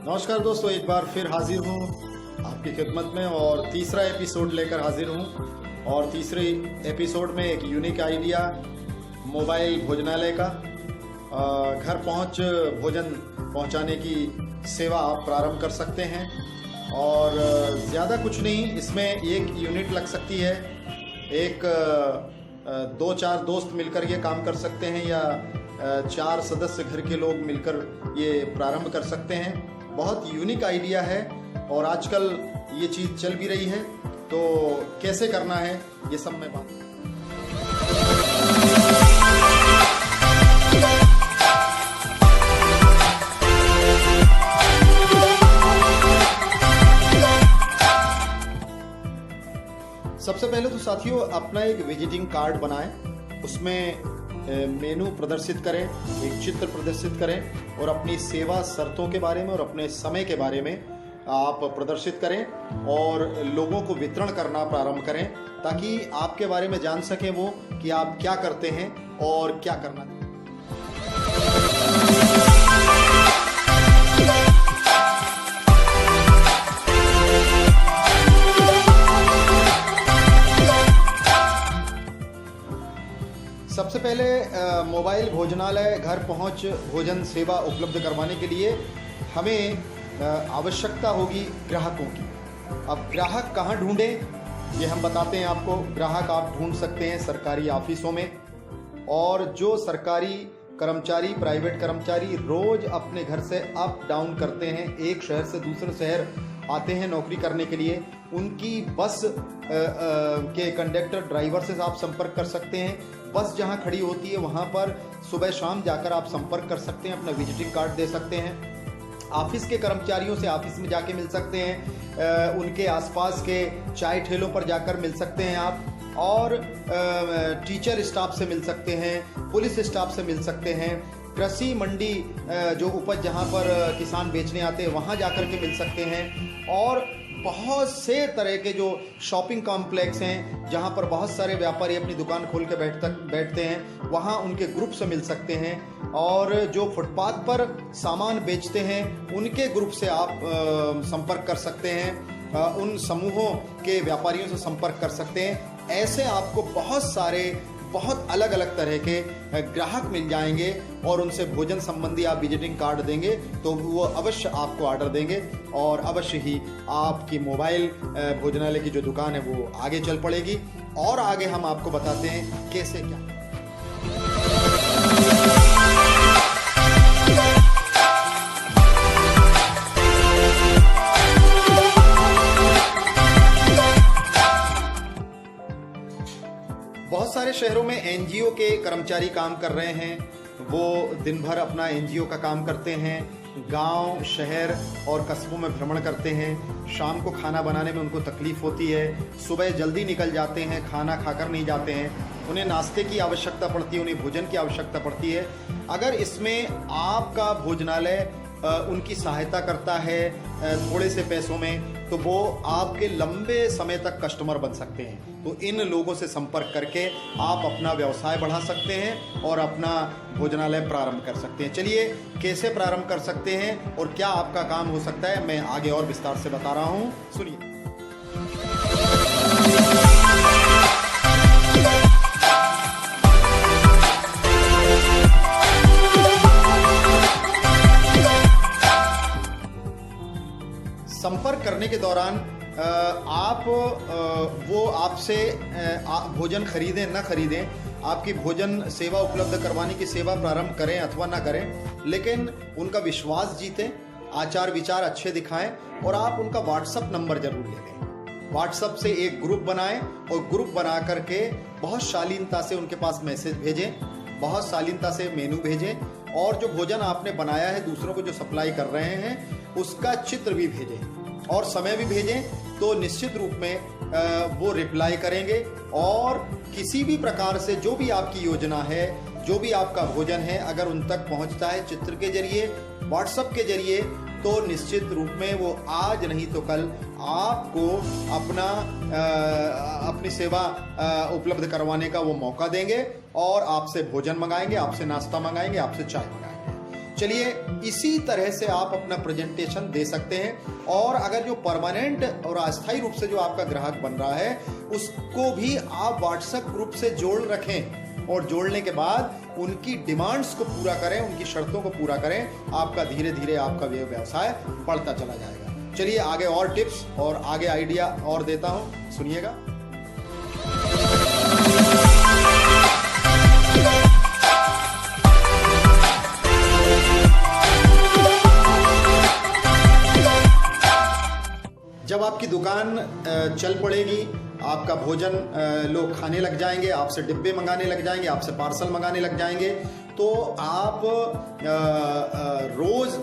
नमस्कार दोस्तों, एक बार फिर हाजिर हूँ आपकी खिदमत में और तीसरा एपिसोड लेकर हाजिर हूँ। और तीसरे एपिसोड में एक यूनिक आइडिया मोबाइल भोजनालय का घर पहुँच भोजन पहुँचाने की सेवा आप प्रारंभ कर सकते हैं। और ज़्यादा कुछ नहीं, इसमें एक यूनिट लग सकती है, एक 2-4 दोस्त मिलकर ये काम कर सकते हैं या 4 सदस्य घर के लोग मिलकर ये प्रारंभ कर सकते हैं। बहुत यूनिक आइडिया है और आजकल ये चीज़ चल भी रही है, तो कैसे करना है ये सब मैं बात। सबसे पहले तो साथियों अपना एक विजिटिंग कार्ड बनाएं, उसमें मेनू प्रदर्शित करें, एक चित्र प्रदर्शित करें और अपनी सेवा शर्तों के बारे में और अपने समय के बारे में आप प्रदर्शित करें और लोगों को वितरण करना प्रारंभ करें ताकि आपके बारे में जान सकें वो कि आप क्या करते हैं और क्या करना है। सबसे पहले मोबाइल भोजनालय घर पहुंच भोजन सेवा उपलब्ध करवाने के लिए हमें आवश्यकता होगी ग्राहकों की। अब ग्राहक कहाँ ढूंढें ये हम बताते हैं आपको। ग्राहक आप ढूंढ सकते हैं सरकारी ऑफिसों में, और जो सरकारी कर्मचारी, प्राइवेट कर्मचारी रोज अपने घर से अप डाउन करते हैं, एक शहर से दूसरे शहर आते हैं नौकरी करने के लिए, उनकी बस के कंडक्टर ड्राइवर से आप संपर्क कर सकते हैं। बस जहां खड़ी होती है वहां पर सुबह शाम जाकर आप संपर्क कर सकते हैं, अपना विजिटिंग कार्ड दे सकते हैं। ऑफिस के कर्मचारियों से ऑफिस में जाके मिल सकते हैं, उनके आसपास के चाय ठेलों पर जाकर मिल सकते हैं आप, और टीचर स्टाफ से मिल सकते हैं, पुलिस स्टाफ से मिल सकते हैं, कृषि मंडी जो उपज जहां पर किसान बेचने आते हैं वहां जाकर के मिल सकते हैं। और बहुत से तरह के जो शॉपिंग कॉम्प्लेक्स हैं जहां पर बहुत सारे व्यापारी अपनी दुकान खोल के बैठते हैं, वहां उनके ग्रुप से मिल सकते हैं। और जो फुटपाथ पर सामान बेचते हैं उनके ग्रुप से आप संपर्क कर सकते हैं, उन समूहों के व्यापारियों से संपर्क कर सकते हैं। ऐसे आपको बहुत अलग अलग तरह के ग्राहक मिल जाएंगे और उनसे भोजन संबंधी आप विजिटिंग कार्ड देंगे तो वो अवश्य आपको ऑर्डर देंगे और अवश्य ही आपकी मोबाइल भोजनालय की जो दुकान है वो आगे चल पड़ेगी। और आगे हम आपको बताते हैं कैसे क्या। बहुत सारे शहरों में एनजीओ के कर्मचारी काम कर रहे हैं, वो दिन भर अपना एनजीओ का काम करते हैं, गांव, शहर और कस्बों में भ्रमण करते हैं। शाम को खाना बनाने में उनको तकलीफ होती है, सुबह जल्दी निकल जाते हैं, खाना खाकर नहीं जाते हैं, उन्हें नाश्ते की आवश्यकता पड़ती है, उन्हें भोजन की आवश्यकता पड़ती है। अगर इसमें आपका भोजनालय उनकी सहायता करता है थोड़े से पैसों में, तो वो आपके लंबे समय तक कस्टमर बन सकते हैं। तो इन लोगों से संपर्क करके आप अपना व्यवसाय बढ़ा सकते हैं और अपना भोजनालय प्रारंभ कर सकते हैं। चलिए कैसे प्रारंभ कर सकते हैं और क्या आपका काम हो सकता है मैं आगे और विस्तार से बता रहा हूँ, सुनिए। संपर्क करने के दौरान आप वो आपसे भोजन खरीदें न खरीदें, आपकी भोजन सेवा उपलब्ध करवाने की सेवा प्रारंभ करें अथवा ना करें, लेकिन उनका विश्वास जीतें, आचार विचार अच्छे दिखाएं और आप उनका व्हाट्सएप नंबर जरूर ले लें। व्हाट्सएप से एक ग्रुप बनाएं और ग्रुप बना करके बहुत शालीनता से उनके पास मैसेज भेजें, बहुत शालीनता से मेनू भेजें और जो भोजन आपने बनाया है दूसरों को जो सप्लाई कर रहे हैं उसका चित्र भी भेजें और समय भी भेजें। तो निश्चित रूप में वो रिप्लाई करेंगे और किसी भी प्रकार से जो भी आपकी योजना है, जो भी आपका भोजन है, अगर उन तक पहुंचता है चित्र के जरिए, व्हाट्सएप के जरिए, तो निश्चित रूप में वो आज नहीं तो कल आपको अपनी सेवा उपलब्ध करवाने का वो मौका देंगे और आपसे भोजन मंगाएंगे, आपसे नाश्ता मंगाएंगे, आपसे चाय मंगाएंगे। चलिए, इसी तरह से आप अपना प्रेजेंटेशन दे सकते हैं। और अगर जो परमानेंट और अस्थायी रूप से जो आपका ग्राहक बन रहा है उसको भी आप व्हाट्सएप ग्रुप से जोड़ रखें, और जोड़ने के बाद उनकी डिमांड्स को पूरा करें, उनकी शर्तों को पूरा करें। आपका धीरे धीरे आपका व्यवसाय बढ़ता चला जाएगा। चलिए आगे और टिप्स और आगे आइडिया और देता हूं, सुनिएगा। जब आपकी दुकान चल पड़ेगी, आपका भोजन लोग खाने लग जाएंगे, आपसे डिब्बे मंगाने लग जाएंगे, आपसे पार्सल मंगाने लग जाएंगे, तो आप रोज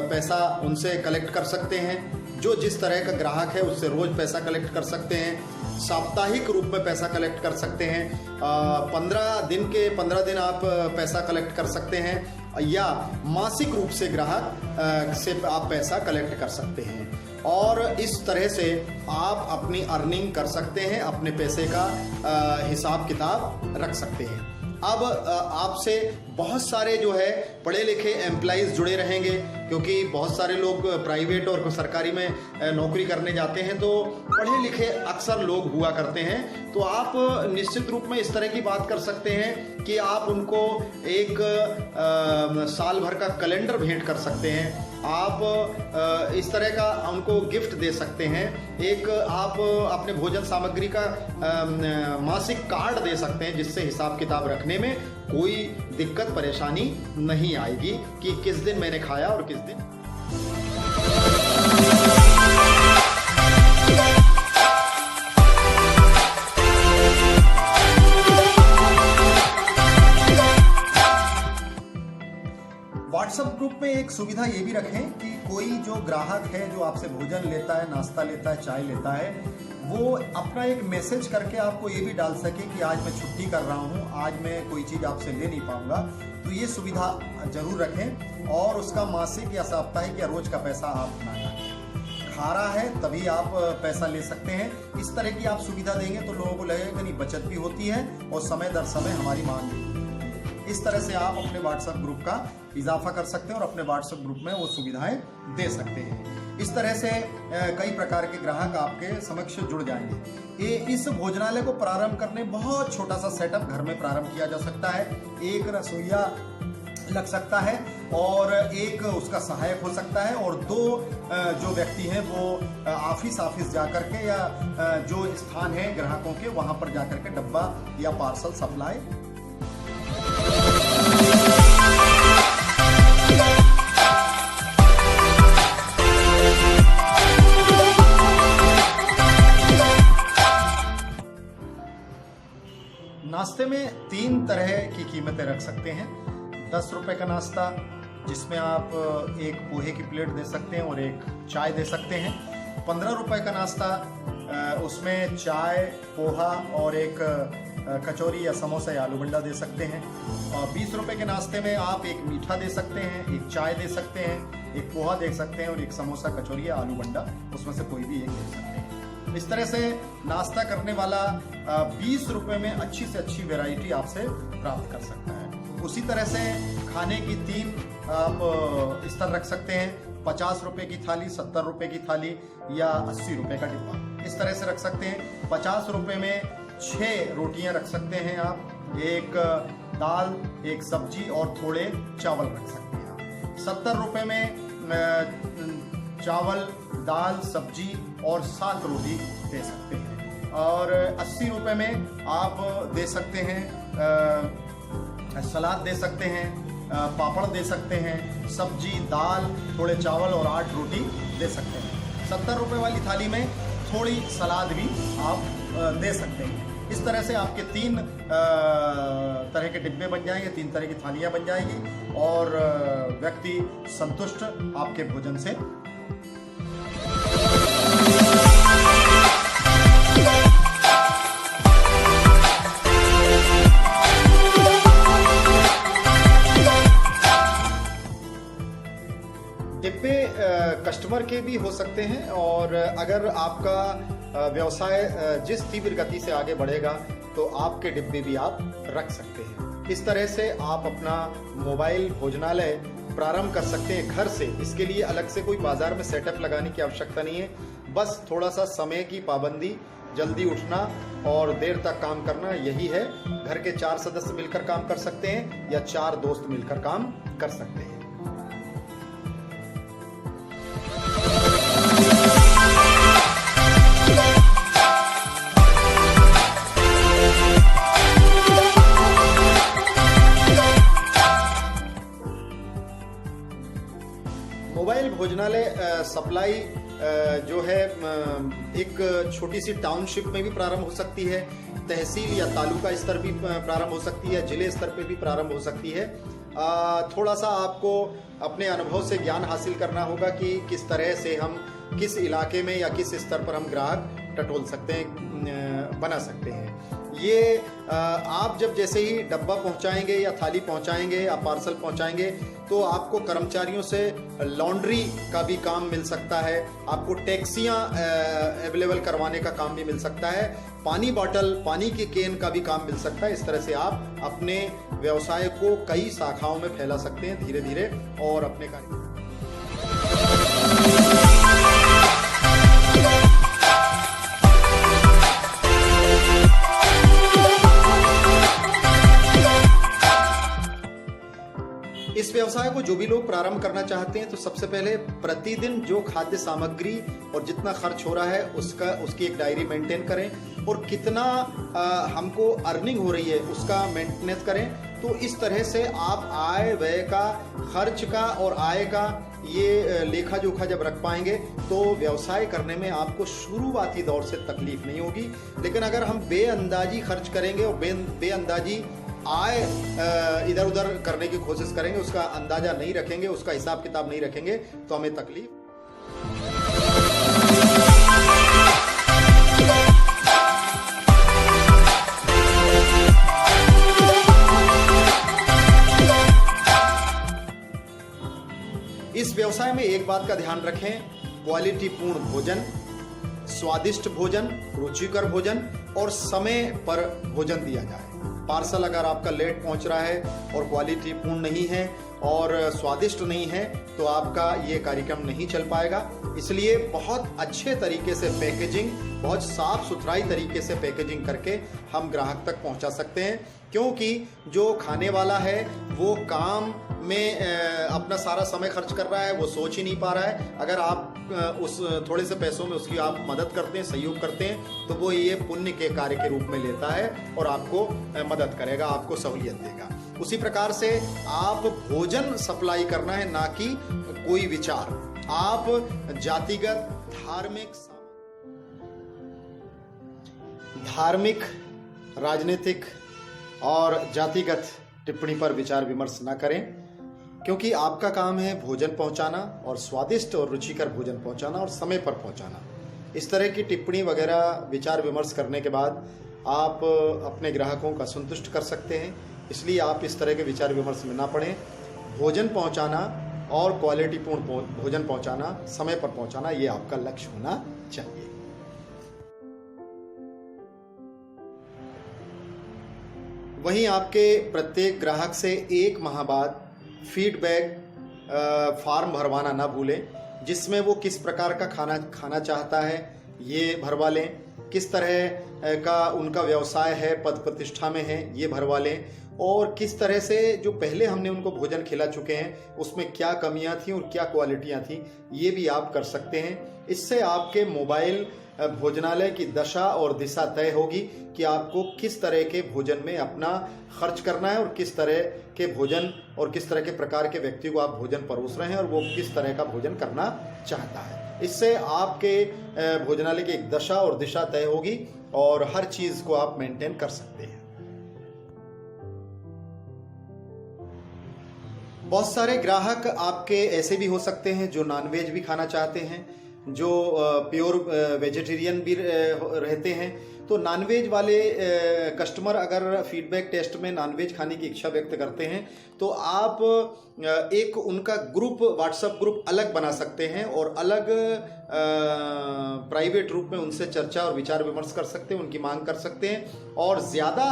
पैसा उनसे कलेक्ट कर सकते हैं। जो जिस तरह का ग्राहक है उससे रोज पैसा कलेक्ट कर सकते हैं, साप्ताहिक रूप में पैसा कलेक्ट कर सकते हैं, 15 दिन आप पैसा कलेक्ट कर सकते हैं, या मासिक रूप से ग्राहक से आप पैसा कलेक्ट कर सकते हैं। और इस तरह से आप अपनी अर्निंग कर सकते हैं, अपने पैसे का हिसाब किताब रख सकते हैं। अब आपसे बहुत सारे जो है पढ़े लिखे एम्प्लॉइज जुड़े रहेंगे, क्योंकि बहुत सारे लोग प्राइवेट और सरकारी में नौकरी करने जाते हैं, तो पढ़े लिखे अक्सर लोग हुआ करते हैं। तो आप निश्चित रूप में इस तरह की बात कर सकते हैं कि आप उनको एक साल भर का कैलेंडर भेंट कर सकते हैं। आप इस तरह का उनको गिफ्ट दे सकते हैं। एक आप अपने भोजन सामग्री का मासिक कार्ड दे सकते हैं, जिससे हिसाब किताब रखने में कोई दिक्कत परेशानी नहीं आएगी कि किस दिन मैंने खाया और किस दिन। व्हाट्सएप ग्रुप में एक सुविधा ये भी रखें कि कोई जो ग्राहक है जो आपसे भोजन लेता है, नाश्ता लेता है, चाय लेता है, वो अपना एक मैसेज करके आपको ये भी डाल सके कि आज मैं छुट्टी कर रहा हूँ, आज मैं कोई चीज़ आपसे ले नहीं पाऊंगा। तो ये सुविधा जरूर रखें, और उसका मासिक या साप्ताहिक या रोज का पैसा आप ना काटें। खा रहा है तभी आप पैसा ले सकते हैं। इस तरह की आप सुविधा देंगे तो लोगों को लगेगा नहीं, बचत भी होती है और समय दर समय हमारी मांग भी होती है। इस तरह से आप अपने व्हाट्सएप ग्रुप का इजाफा कर सकते हैं और अपने व्हाट्सएप ग्रुप में वो सुविधाएं दे सकते हैं। इस तरह से कई प्रकार के ग्राहक आपके समक्ष जुड़ जाएंगे। इस भोजनालय को प्रारंभ करने बहुत छोटा सा सेटअप घर में प्रारंभ किया जा सकता है। एक रसोइया लग सकता है और एक उसका सहायक हो सकता है, और 2 जो व्यक्ति हैं वो ऑफिस जा करके या जो स्थान है ग्राहकों के वहां पर जा करके डब्बा या पार्सल सप्लाई। नाश्ते में 3 तरह की कीमतें रख सकते हैं। 10 रुपए का नाश्ता, जिसमें आप एक पोहे की प्लेट दे सकते हैं और एक चाय दे सकते हैं। 15 रुपए का नाश्ता, उसमें चाय, पोहा और एक कचौरी या समोसा या आलू बंडा दे सकते हैं। और 20 रुपए के नाश्ते में आप एक मीठा दे सकते हैं, एक चाय दे सकते हैं, एक पोहा दे सकते हैं और एक समोसा, कचौरी या आलू बंडा, उसमें से कोई भी एक दे सकते हैं। इस तरह से नाश्ता करने वाला 20 रुपए में अच्छी से अच्छी वैरायटी आपसे प्राप्त कर सकता है। उसी तरह से खाने की 3 आप स्तर रख सकते हैं। 50 रुपए की थाली, 70 रुपए की थाली या 80 रुपए का डिब्बा, इस तरह से रख सकते हैं। 50 रुपए में 6 रोटियां रख सकते हैं आप, एक दाल, एक सब्जी और थोड़े चावल रख सकते हैं आप। 70 रुपए में चावल, दाल, सब्जी और 7 रोटी दे सकते हैं। और 80 रुपए में आप दे सकते हैं सलाद दे सकते हैं, पापड़ दे सकते हैं, सब्जी, दाल, थोड़े चावल और 8 रोटी दे सकते हैं। 70 रुपए वाली थाली में थोड़ी सलाद भी आप दे सकते हैं। इस तरह से आपके 3 तरह के डिब्बे बन जाएंगे, 3 तरह की थालियां बन जाएगी और व्यक्ति संतुष्ट आपके भोजन से। डिब्बे कस्टमर के भी हो सकते हैं, और अगर आपका व्यवसाय जिस तीव्र गति से आगे बढ़ेगा तो आपके डिब्बे भी आप रख सकते हैं। इस तरह से आप अपना मोबाइल भोजनालय प्रारंभ कर सकते हैं घर से। इसके लिए अलग से कोई बाजार में सेटअप लगाने की आवश्यकता नहीं है, बस थोड़ा सा समय की पाबंदी, जल्दी उठना और देर तक काम करना, यही है। घर के 4 सदस्य मिलकर काम कर सकते हैं या 4 दोस्त मिलकर काम कर सकते हैं। मोबाइल भोजनालय सप्लाई जो है एक छोटी सी टाउनशिप में भी प्रारंभ हो सकती है, तहसील या तालुका स्तर भी प्रारंभ हो सकती है, जिले स्तर पे भी प्रारंभ हो सकती है। थोड़ा सा आपको अपने अनुभव से ज्ञान हासिल करना होगा कि किस तरह से हम किस इलाके में या किस स्तर पर हम ग्राहक टटोल सकते हैं, बना सकते हैं। ये आप जब जैसे ही डब्बा पहुंचाएंगे या थाली पहुंचाएंगे या पार्सल पहुंचाएंगे तो आपको कर्मचारियों से लॉन्ड्री का भी काम मिल सकता है, आपको टैक्सियां अवेलेबल करवाने का काम भी मिल सकता है, पानी बॉटल, पानी की केन का भी काम मिल सकता है। इस तरह से आप अपने व्यवसाय को कई शाखाओं में फैला सकते हैं धीरे धीरे और अपने कार्य। इस व्यवसाय को जो भी लोग प्रारंभ करना चाहते हैं तो सबसे पहले प्रतिदिन जो खाद्य सामग्री और जितना खर्च हो रहा है उसकी एक डायरी मेंटेन करें और कितना हमको अर्निंग हो रही है उसका मेंटेनेंस करें। तो इस तरह से आप आय व्यय का, खर्च का और आय का ये लेखा जोखा जब रख पाएंगे तो व्यवसाय करने में आपको शुरुआती दौर से तकलीफ नहीं होगी। लेकिन अगर हम बेअंदाजी खर्च करेंगे और बेअंदाजी आय इधर उधर करने की कोशिश करेंगे, उसका अंदाजा नहीं रखेंगे, उसका हिसाब किताब नहीं रखेंगे तो हमें तकलीफ। इस व्यवसाय में एक बात का ध्यान रखें, क्वालिटी पूर्ण भोजन, स्वादिष्ट भोजन, रुचिकर भोजन और समय पर भोजन दिया जाए। पार्सल अगर आपका लेट पहुंच रहा है और क्वालिटी पूर्ण नहीं है और स्वादिष्ट नहीं है तो आपका ये कार्यक्रम नहीं चल पाएगा। इसलिए बहुत अच्छे तरीके से पैकेजिंग, बहुत साफ सुथराई तरीके से पैकेजिंग करके हम ग्राहक तक पहुंचा सकते हैं, क्योंकि जो खाने वाला है वो काम में अपना सारा समय खर्च कर रहा है, वो सोच ही नहीं पा रहा है। अगर आप उस थोड़े से पैसों में उसकी आप मदद करते हैं, सहयोग करते हैं तो वो ये पुण्य के कार्य के रूप में लेता है और आपको मदद करेगा, आपको सहूलियत देगा। उसी प्रकार से आप भोजन सप्लाई करना है, ना कि कोई विचार। आप जातिगत, धार्मिक, राजनीतिक और जातिगत टिप्पणी पर विचार विमर्श न करें, क्योंकि आपका काम है भोजन पहुंचाना और स्वादिष्ट और रुचिकर भोजन पहुंचाना और समय पर पहुंचाना। इस तरह की टिप्पणी वगैरह विचार विमर्श करने के बाद आप अपने ग्राहकों का संतुष्ट कर सकते हैं। इसलिए आप इस तरह के विचार विमर्श में ना पड़ें। भोजन पहुंचाना और क्वालिटी पूर्ण भोजन पहुंचाना, समय पर पहुंचाना, ये आपका लक्ष्य होना चाहिए। वहीं आपके प्रत्येक ग्राहक से 1 माह बाद फीडबैक फॉर्म भरवाना ना भूलें, जिसमें वो किस प्रकार का खाना खाना चाहता है ये भरवा लें, किस तरह का उनका व्यवसाय है, पद प्रतिष्ठा में है ये भरवा लें, और किस तरह से जो पहले हमने उनको भोजन खिला चुके हैं उसमें क्या कमियां थी और क्या क्वालिटियां थी ये भी आप कर सकते हैं। इससे आपके मोबाइल भोजनालय की दशा और दिशा तय होगी कि आपको किस तरह के भोजन में अपना खर्च करना है और किस तरह के भोजन और किस तरह के प्रकार के व्यक्ति को आप भोजन परोस रहे हैं और वो किस तरह का भोजन करना चाहता है। इससे आपके भोजनालय की एक दशा और दिशा तय होगी और हर चीज को आप मेंटेन कर सकते हैं। बहुत सारे ग्राहक आपके ऐसे भी हो सकते हैं जो नॉनवेज भी खाना चाहते हैं, जो प्योर वेजिटेरियन भी रहते हैं। तो नॉनवेज वाले कस्टमर अगर फीडबैक टेस्ट में नॉनवेज खाने की इच्छा व्यक्त करते हैं तो आप एक उनका ग्रुप, व्हाट्सएप ग्रुप अलग बना सकते हैं और अलग प्राइवेट रूप में उनसे चर्चा और विचार विमर्श कर सकते हैं, उनकी मांग कर सकते हैं। और ज़्यादा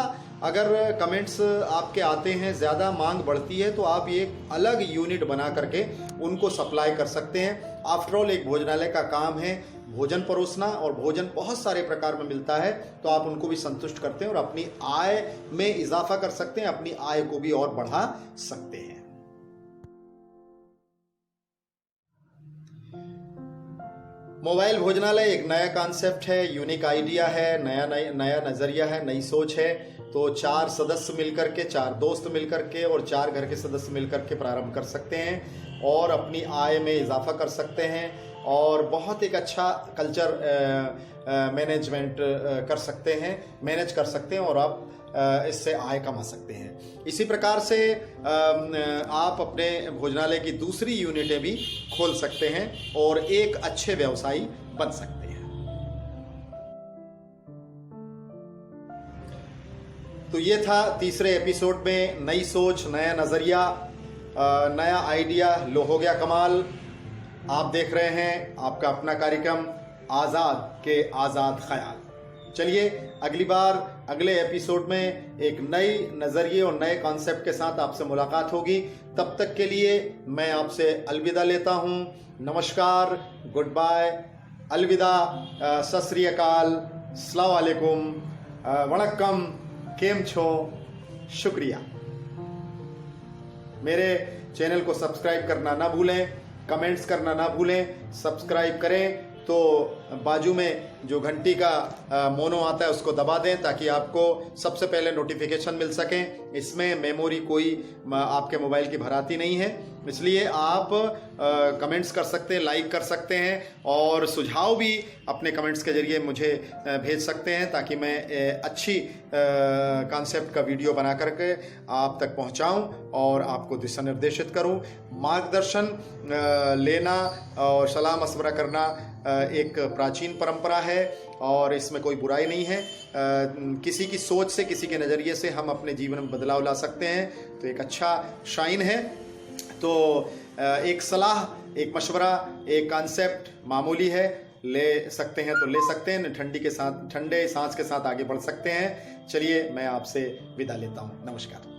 अगर कमेंट्स आपके आते हैं, ज़्यादा मांग बढ़ती है, तो आप एक अलग यूनिट बना करके उनको सप्लाई कर सकते हैं। आफ्टर ऑल एक भोजनालय का काम है भोजन परोसना, और भोजन बहुत सारे प्रकार में मिलता है, तो आप उनको भी संतुष्ट करते हैं और अपनी आय में इजाफा कर सकते हैं, अपनी आय को भी और बढ़ा सकते हैं। मोबाइल भोजनालय एक नया कॉन्सेप्ट है, यूनिक आइडिया है, नया नजरिया है, नई सोच है। तो 4 सदस्य मिलकर के, 4 दोस्त मिलकर के और 4 घर के सदस्य मिलकर के प्रारंभ कर सकते हैं और अपनी आय में इजाफा कर सकते हैं और बहुत एक अच्छा कल्चर मैनेजमेंट कर सकते हैं, मैनेज कर सकते हैं और आप इससे आय कमा सकते हैं। इसी प्रकार से आप अपने भोजनालय की दूसरी यूनिटें भी खोल सकते हैं और एक अच्छे व्यवसायी बन सकते हैं। तो ये था तीसरे एपिसोड में नई सोच, नया नज़रिया, नया आइडिया, लो हो गया कमाल। आप देख रहे हैं आपका अपना कार्यक्रम आज़ाद के आज़ाद ख्याल। चलिए अगली बार अगले एपिसोड में एक नई नज़रिए और नए कॉन्सेप्ट के साथ आपसे मुलाकात होगी। तब तक के लिए मैं आपसे अलविदा लेता हूँ। नमस्कार, गुड बाय, अलविदा, सत श्री अकाल, अस्सलाम वालेकुम, वणक्कम, केम छो, शुक्रिया। मेरे चैनल को सब्सक्राइब करना ना भूलें, कमेंट्स करना ना भूलें। सब्सक्राइब करें तो बाजू में जो घंटी का मोनो आता है उसको दबा दें ताकि आपको सबसे पहले नोटिफिकेशन मिल सके। इसमें मेमोरी कोई आपके मोबाइल की भराती नहीं है, इसलिए आप कमेंट्स कर सकते हैं, लाइक कर सकते हैं और सुझाव भी अपने कमेंट्स के जरिए मुझे भेज सकते हैं ताकि मैं अच्छी कॉन्सेप्ट का वीडियो बना करके आप तक पहुंचाऊं और आपको दिशा निर्देशित करूं। मार्गदर्शन लेना और सलाह मशवरा करना एक प्राचीन परंपरा है और इसमें कोई बुराई नहीं है। किसी की सोच से, किसी के नज़रिए से हम अपने जीवन में बदलाव ला सकते हैं, तो एक अच्छा शाइन है। तो एक सलाह, एक मशवरा, एक कॉन्सेप्ट मामूली है, ले सकते हैं तो ले सकते हैं, ठंडे सांस के साथ आगे बढ़ सकते हैं। चलिए मैं आपसे विदा लेता हूँ। नमस्कार।